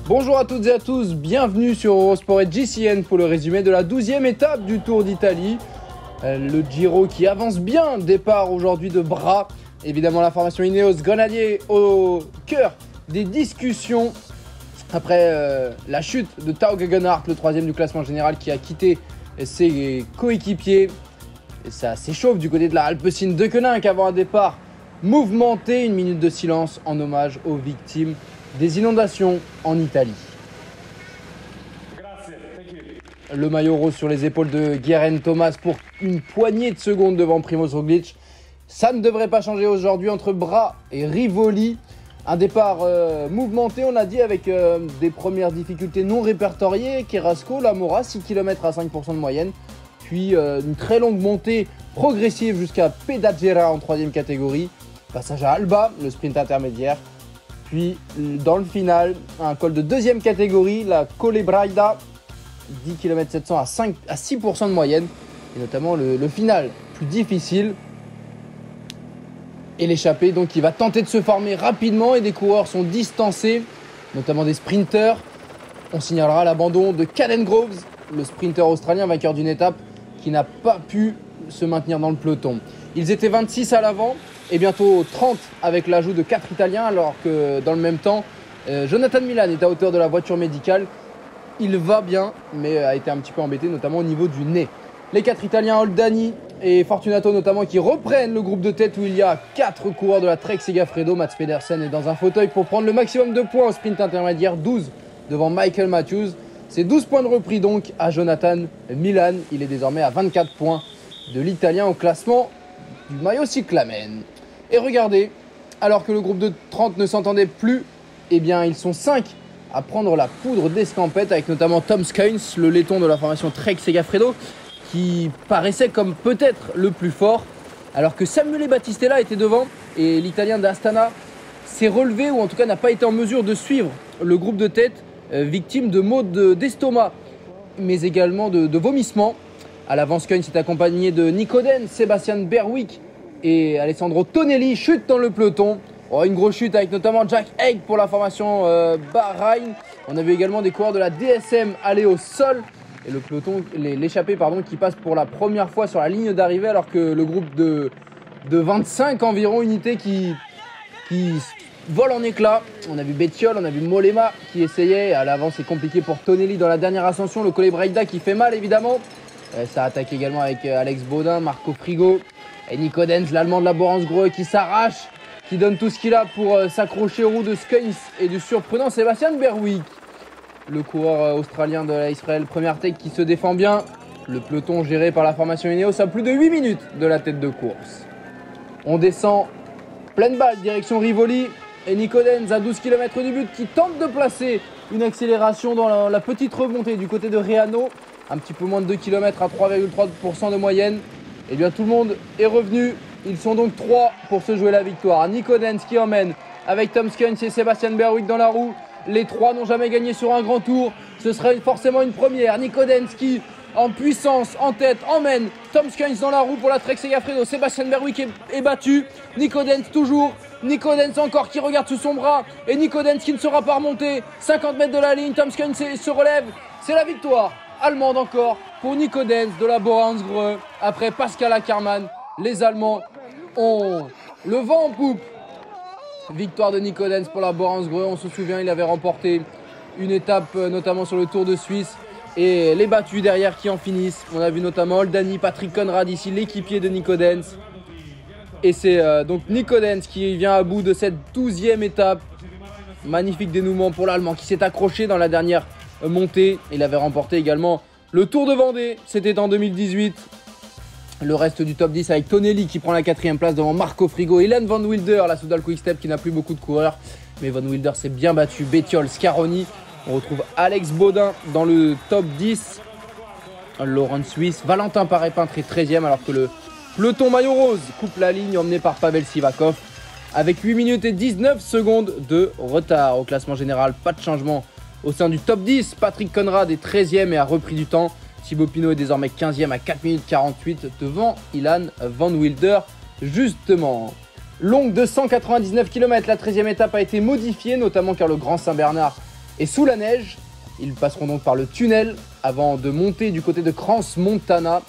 Bonjour à toutes et à tous, bienvenue sur Eurosport et GCN pour le résumé de la 12e étape du Tour d'Italie. Le Giro qui avance bien, départ aujourd'hui de Bra. Évidemment la formation Ineos Grenadier au cœur des discussions après la chute de Tao Geoghegan Hart, le troisième du classement général qui a quitté ses coéquipiers. Et ça s'échauffe du côté de la Alpecin de Koenig avant un départ mouvementé, une minute de silence en hommage aux victimes des inondations en Italie. Le maillot rose sur les épaules de Geraint Thomas pour une poignée de secondes devant Primož Roglič. Ça ne devrait pas changer aujourd'hui entre Bra et Rivoli. Un départ mouvementé, on l'a dit, avec des premières difficultés non répertoriées. Carrasco, La Mora, 6 km à 5% de moyenne. Puis une très longue montée progressive jusqu'à Pedagera en 3e catégorie. Passage à Alba, le sprint intermédiaire. Puis dans le final, un col de 2e catégorie, la Collebraida, 10 km 700 à 6% de moyenne. Et notamment le final plus difficile. Et l'échappée, donc qui va tenter de se former rapidement et des coureurs sont distancés, notamment des sprinteurs. On signalera l'abandon de Caden Groves, le sprinter australien vainqueur d'une étape qui n'a pas pu se maintenir dans le peloton. Ils étaient 26 à l'avant et bientôt 30 avec l'ajout de 4 Italiens, alors que dans le même temps, Jonathan Milan est à hauteur de la voiture médicale. Il va bien, mais a été un petit peu embêté, notamment au niveau du nez. Les 4 Italiens, Oldani et Fortunato notamment, qui reprennent le groupe de tête où il y a 4 coureurs de la Trek Segafredo. Mats Pedersen est dans un fauteuil pour prendre le maximum de points au sprint intermédiaire, 12 devant Michael Matthews. C'est 12 points de repris donc à Jonathan Milan. Il est désormais à 24 points de l'Italien au classement du maillot cyclamen. Et regardez, alors que le groupe de 30 ne s'entendait plus, eh bien ils sont 5 à prendre la poudre d'escampette, avec notamment Tom Skuins, le laiton de la formation Trek Segafredo, qui paraissait comme peut-être le plus fort, alors que Samuele Battistella était devant et l'Italien d'Astana s'est relevé, ou en tout cas n'a pas été en mesure de suivre le groupe de tête, victime de maux d'estomac, mais également de vomissements. À l'avant, Skuins est accompagné de Nico Denz, Sebastian Berwick et Alessandro Tonelli, chute dans le peloton. Oh, une grosse chute avec notamment Jack Haig pour la formation Bahreïn. On a vu également des coureurs de la DSM aller au sol. Et le peloton, l'échappée qui passe pour la première fois sur la ligne d'arrivée, alors que le groupe de 25 environ unités qui vole en éclats. On a vu Bettiol, on a vu Mollema qui essayait. À l'avant, c'est compliqué pour Tonelli dans la dernière ascension. Le Collebraida qui fait mal, évidemment. Ça attaque également avec Alex Baudin, Marco Frigo et Nico Denz, l'Allemand de la Borans-Grohe, qui s'arrache, qui donne tout ce qu'il a pour s'accrocher aux roues de Skuins et du surprenant Sebastian Berwick. Le coureur australien de la Israel Première Tech qui se défend bien. Le peloton géré par la formation Ineos à plus de 8 minutes de la tête de course. On descend pleine balle, direction Rivoli. Et Nico Denz à 12 km du but qui tente de placer une accélération dans la petite remontée du côté de Reano. Un petit peu moins de 2 km à 3,3% de moyenne. Et bien tout le monde est revenu. Ils sont donc 3 pour se jouer la victoire. Nico Denz qui emmène avec Tom Skuins et Sebastian Berwick dans la roue. Les 3 n'ont jamais gagné sur un grand tour. Ce serait forcément une première. Nico Denz qui, en puissance, en tête, emmène Tom Skuins dans la roue pour la Trek Segafredo. Sebastian Berwick est battu. Nico Denz toujours. Nico Denz encore qui regarde sous son bras. Et Nico Denz qui ne sera pas remonté. 50 mètres de la ligne. Tom Skuins se relève. C'est la victoire allemande encore pour Nico Denz de la Borans-Grohe. Après Pascal Ackermann, les Allemands ont le vent en poupe. Victoire de Nico Denz pour la Borans-Grohe. On se souvient, il avait remporté une étape notamment sur le Tour de Suisse. Et les battus derrière qui en finissent. On a vu notamment Oldani, Patrick Conrad ici, l'équipier de Nico Denz. Et c'est donc Nico Denz qui vient à bout de cette 12e étape. Magnifique dénouement pour l'Allemand qui s'est accroché dans la dernière montée. Il avait remporté également le Tour de Vendée. C'était en 2018. Le reste du top 10 avec Tonelli qui prend la 4e place devant Marco Frigo. Ilan Van Wilder, la Soudal Quick-Step qui n'a plus beaucoup de coureurs. Mais Van Wilder s'est bien battu. Bettiol, Scaroni. On retrouve Alex Baudin dans le top 10. Laurent Suisse. Valentin Paré-Peintre est 13e alors que le peloton maillot rose coupe la ligne emmené par Pavel Sivakov. Avec 8 minutes et 19 secondes de retard au classement général. Pas de changement au sein du top 10. Patrick Conrad est 13e et a repris du temps. Thibaut Pinot est désormais 15e à 4 minutes 48 devant Ilan Van Wilder. Justement, longue de 199 km, la 13e étape a été modifiée, notamment car le Grand Saint-Bernard et sous la neige. Ils passeront donc par le tunnel avant de monter du côté de Crans-Montana.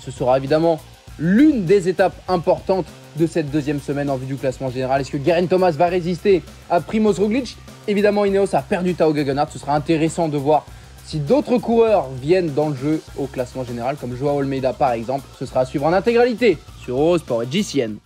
Ce sera évidemment l'une des étapes importantes de cette deuxième semaine en vue du classement général. Est-ce que Geraint Thomas va résister à Primož Roglič? Évidemment, Ineos a perdu Tao Geoghegan Hart. Ce sera intéressant de voir si d'autres coureurs viennent dans le jeu au classement général, comme Joao Almeida par exemple. Ce sera à suivre en intégralité sur Eurosport et GCN.